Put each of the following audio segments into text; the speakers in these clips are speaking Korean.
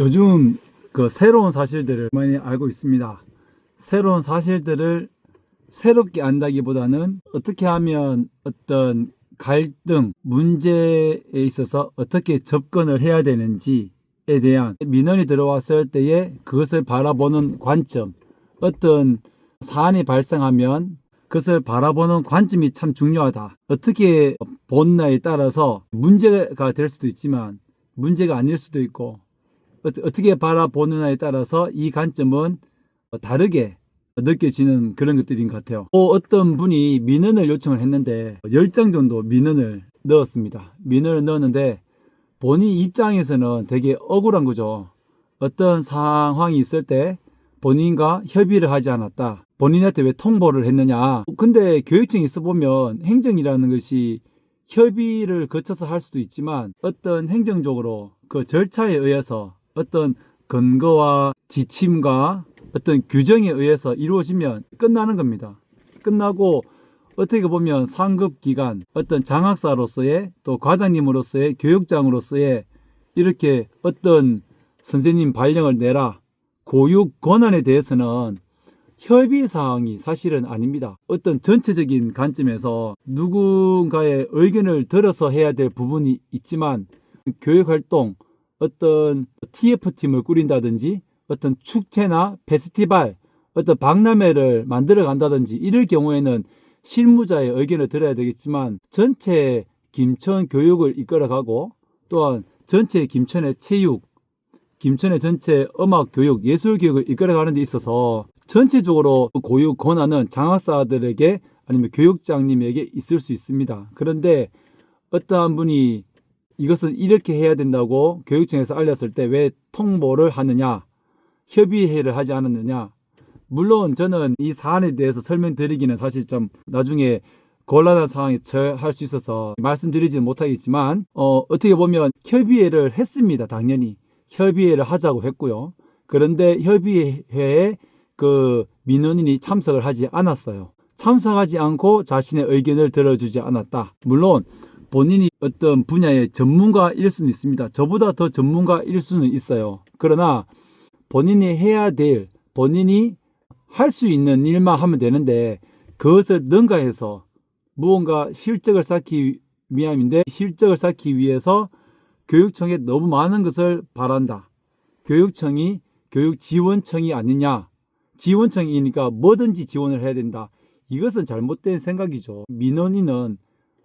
요즘 그 새로운 사실들을 많이 알고 있습니다. 새로운 사실들을 새롭게 안다기보다는 어떻게 하면 어떤 갈등, 문제에 있어서 어떻게 접근을 해야 되는지에 대한 민원이 들어왔을 때에 그것을 바라보는 관점, 어떤 사안이 발생하면 그것을 바라보는 관점이 참 중요하다. 어떻게 보느냐에 따라서 문제가 될 수도 있지만 문제가 아닐 수도 있고, 어떻게 바라보느냐에 따라서 이 관점은 다르게 느껴지는 그런 것들인 것 같아요. 또 어떤 분이 민원을 요청을 했는데 10장 정도 민원을 넣었습니다. 민원을 넣었는데 본인 입장에서는 되게 억울한 거죠. 어떤 상황이 있을 때 본인과 협의를 하지 않았다. 본인한테 왜 통보를 했느냐. 근데 교육청에 있어 보면 행정이라는 것이 협의를 거쳐서 할 수도 있지만 어떤 행정적으로 그 절차에 의해서 어떤 근거와 지침과 어떤 규정에 의해서 이루어지면 끝나는 겁니다. 끝나고 어떻게 보면 상급 기관, 어떤 장학사로서의 또 과장님으로서의 교육장으로서의 이렇게 어떤 선생님 발령을 내라, 교육 권한에 대해서는 협의 사항이 사실은 아닙니다. 어떤 전체적인 관점에서 누군가의 의견을 들어서 해야 될 부분이 있지만 교육활동, 어떤 TF팀을 꾸린다든지 어떤 축제나 페스티벌, 어떤 박람회를 만들어 간다든지 이럴 경우에는 실무자의 의견을 들어야 되겠지만 전체 김천 교육을 이끌어가고 또한 전체 김천의 체육, 김천의 전체 음악 교육, 예술 교육을 이끌어가는 데 있어서 전체적으로 교육 권한은 장학사들에게 아니면 교육장님에게 있을 수 있습니다. 그런데 어떠한 분이 이것은 이렇게 해야 된다고 교육청에서 알렸을 때 왜 통보를 하느냐, 협의회를 하지 않았느냐. 물론 저는 이 사안에 대해서 설명드리기는 사실 좀 나중에 곤란한 상황에 처할 수 있어서 말씀드리지는 못하겠지만 어떻게 보면 협의회를 했습니다. 당연히 협의회를 하자고 했고요. 그런데 협의회에 그 민원인이 참석을 하지 않았어요. 참석하지 않고 자신의 의견을 들어주지 않았다. 물론 본인이 어떤 분야의 전문가일 수는 있습니다. 저보다 더 전문가일 수는 있어요. 그러나 본인이 해야 될, 본인이 할 수 있는 일만 하면 되는데 그것을 능가해서 무언가 실적을 쌓기 위함인데 실적을 쌓기 위해서 교육청에 너무 많은 것을 바란다. 교육청이 교육지원청이 아니냐. 지원청이니까 뭐든지 지원을 해야 된다. 이것은 잘못된 생각이죠. 민원인은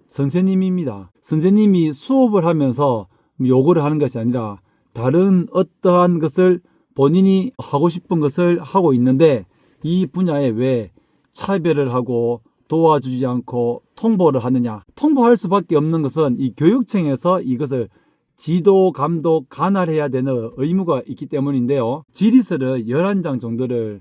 선생님입니다. 선생님이 수업을 하면서 요구를 하는 것이 아니라 다른 어떠한 것을 본인이 하고 싶은 것을 하고 있는데 이 분야에 왜 차별을 하고 도와주지 않고 통보를 하느냐. 통보할 수밖에 없는 것은 이 교육청에서 이것을 지도, 감독, 관할해야 되는 의무가 있기 때문인데요. 질의서를 11장 정도를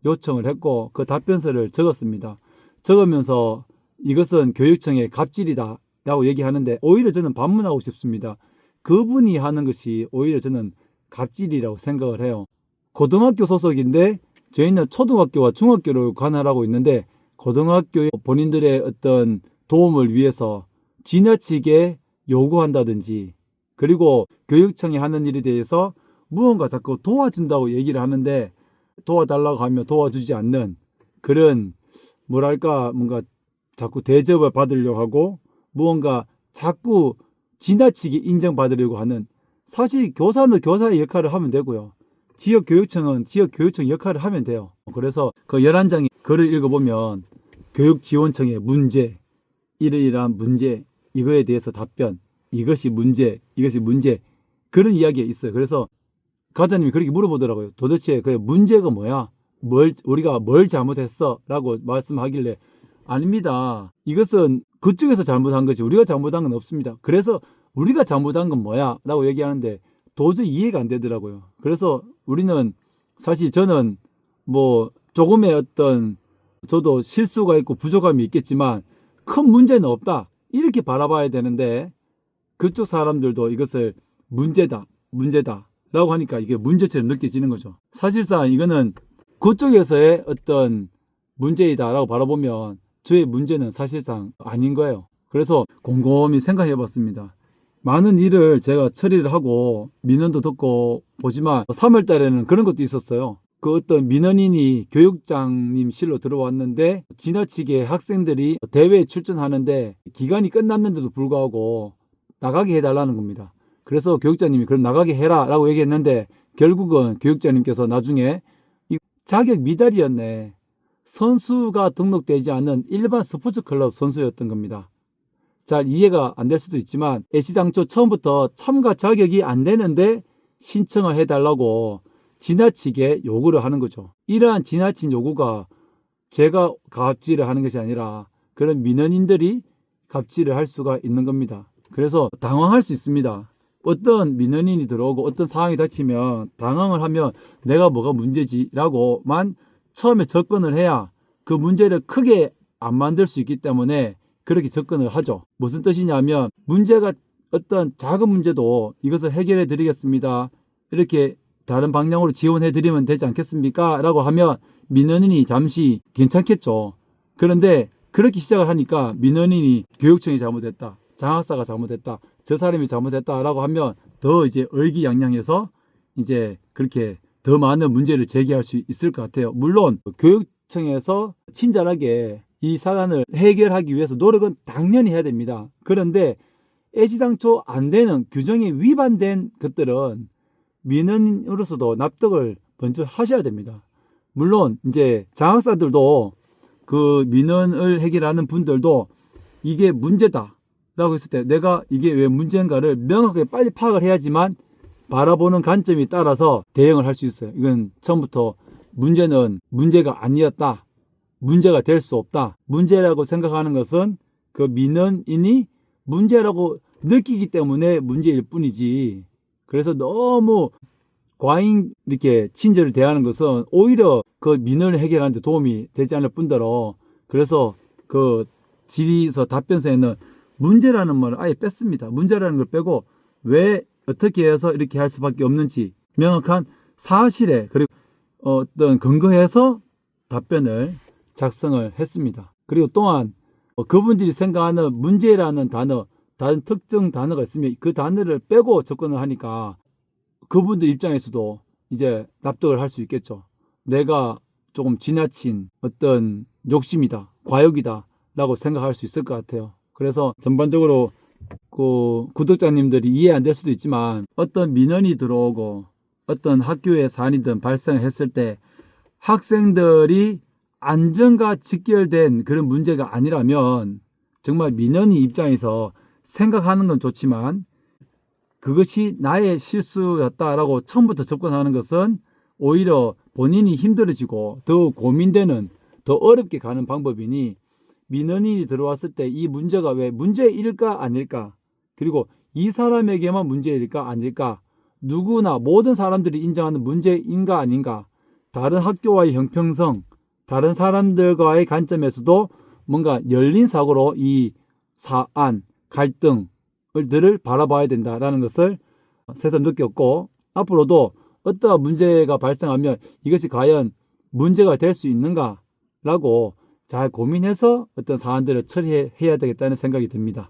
요청을 했고 그 답변서를 적었습니다. 적으면서 이것은 교육청의 갑질이다 라고 얘기하는데 오히려 저는 반문하고 싶습니다. 그분이 하는 것이 오히려 저는 갑질이라고 생각을 해요. 고등학교 소속인데 저희는 초등학교와 중학교를 관할하고 있는데 고등학교에 본인들의 어떤 도움을 위해서 지나치게 요구한다든지 그리고 교육청이 하는 일에 대해서 무언가 자꾸 도와준다고 얘기를 하는데 도와달라고 하면 도와주지 않는 그런 뭐랄까 뭔가 자꾸 대접을 받으려고 하고 무언가 자꾸 지나치게 인정받으려고 하는 사실 교사는 교사의 역할을 하면 되고요. 지역교육청은 지역교육청 역할을 하면 돼요. 그래서 그 11장의 글을 읽어보면 교육지원청의 문제, 이러이러한 문제, 이거에 대해서 답변, 이것이 문제 그런 이야기가 있어요. 그래서 과장님이 그렇게 물어보더라고요. 도대체 그 문제가 뭐야? 우리가 뭘 잘못했어? 라고 말씀하길래 아닙니다. 이것은 그쪽에서 잘못한 거지 우리가 잘못한 건 없습니다. 그래서 우리가 잘못한 건 뭐야? 라고 얘기하는데 도저히 이해가 안 되더라고요. 그래서 우리는 사실 저는 뭐 조금의 어떤 저도 실수가 있고 부족함이 있겠지만 큰 문제는 없다. 이렇게 바라봐야 되는데 그쪽 사람들도 이것을 문제다 라고 하니까 이게 문제처럼 느껴지는 거죠. 사실상 이거는 그쪽에서의 어떤 문제이다 라고 바라보면 저의 문제는 사실상 아닌 거예요. 그래서 곰곰이 생각해 봤습니다. 많은 일을 제가 처리를 하고 민원도 듣고 보지만 3월 달에는 그런 것도 있었어요. 그 어떤 민원인이 교육장님 실로 들어왔는데 지나치게 학생들이 대회에 출전하는데 기간이 끝났는데도 불구하고 나가게 해달라는 겁니다. 그래서 교육장님이 그럼 나가게 해라 라고 얘기했는데 결국은 교육장님께서 나중에 이 자격 미달이었네. 선수가 등록되지 않은 일반 스포츠 클럽 선수였던 겁니다. 잘 이해가 안 될 수도 있지만 애시당초 처음부터 참가 자격이 안 되는데 신청을 해달라고 지나치게 요구를 하는 거죠. 이러한 지나친 요구가 제가 갑질을 하는 것이 아니라 그런 민원인들이 갑질을 할 수가 있는 겁니다. 그래서 당황할 수 있습니다. 어떤 민원인이 들어오고 어떤 상황이 닥치면 당황을 하면 내가 뭐가 문제지 라고만 처음에 접근을 해야 그 문제를 크게 안 만들 수 있기 때문에 그렇게 접근을 하죠. 무슨 뜻이냐면 문제가 어떤 작은 문제도 이것을 해결해 드리겠습니다. 이렇게 다른 방향으로 지원해 드리면 되지 않겠습니까? 라고 하면 민원인이 잠시 괜찮겠죠. 그런데 그렇게 시작을 하니까 민원인이 교육청이 잘못했다. 장학사가 잘못했다. 저 사람이 잘못했다. 라고 하면 더 이제 의기양양해서 이제 그렇게 더 많은 문제를 제기할 수 있을 것 같아요. 물론 교육청에서 친절하게 이 사안을 해결하기 위해서 노력은 당연히 해야 됩니다. 그런데 애시당초 안 되는 규정에 위반된 것들은 민원인으로서도 납득을 먼저 하셔야 됩니다. 물론 이제 장학사들도 그 민원을 해결하는 분들도 이게 문제다 라고 했을 때 내가 이게 왜 문제인가를 명확하게 빨리 파악을 해야지만 바라보는 관점에 따라서 대응을 할 수 있어요. 이건 처음부터 문제는 문제가 아니었다. 문제가 될 수 없다. 문제라고 생각하는 것은 그 민원인이 문제라고 느끼기 때문에 문제일 뿐이지. 그래서 너무 과잉 이렇게 친절을 대하는 것은 오히려 그 민원을 해결하는 데 도움이 되지 않을 뿐더러 그래서 그 질의서 답변서에는 문제라는 말을 아예 뺐습니다. 문제라는 걸 빼고 왜 어떻게 해서 이렇게 할 수밖에 없는지 명확한 사실에 그리고 어떤 근거해서 답변을 작성을 했습니다. 그리고 또한 그분들이 생각하는 문제라는 단어, 다른 특정 단어가 있으면 그 단어를 빼고 접근을 하니까 그분들 입장에서도 이제 납득을 할 수 있겠죠. 내가 조금 지나친 어떤 욕심이다, 과욕이다 라고 생각할 수 있을 것 같아요. 그래서 전반적으로 그 구독자님들이 이해 안 될 수도 있지만 어떤 민원이 들어오고 어떤 학교의 사안이든 발생했을 때 학생들이 안전과 직결된 그런 문제가 아니라면 정말 민원인 입장에서 생각하는 건 좋지만 그것이 나의 실수였다라고 처음부터 접근하는 것은 오히려 본인이 힘들어지고 더 고민되는 더 어렵게 가는 방법이니 민원인이 들어왔을 때 이 문제가 왜 문제일까 아닐까 그리고 이 사람에게만 문제일까 아닐까 누구나 모든 사람들이 인정하는 문제인가 아닌가 다른 학교와의 형평성 다른 사람들과의 관점에서도 뭔가 열린 사고로 이 사안 갈등을 바라봐야 된다라는 것을 새삼 느꼈고 앞으로도 어떠한 문제가 발생하면 이것이 과연 문제가 될 수 있는가라고 잘 고민해서 어떤 사안들을 처리해야 되겠다는 생각이 듭니다.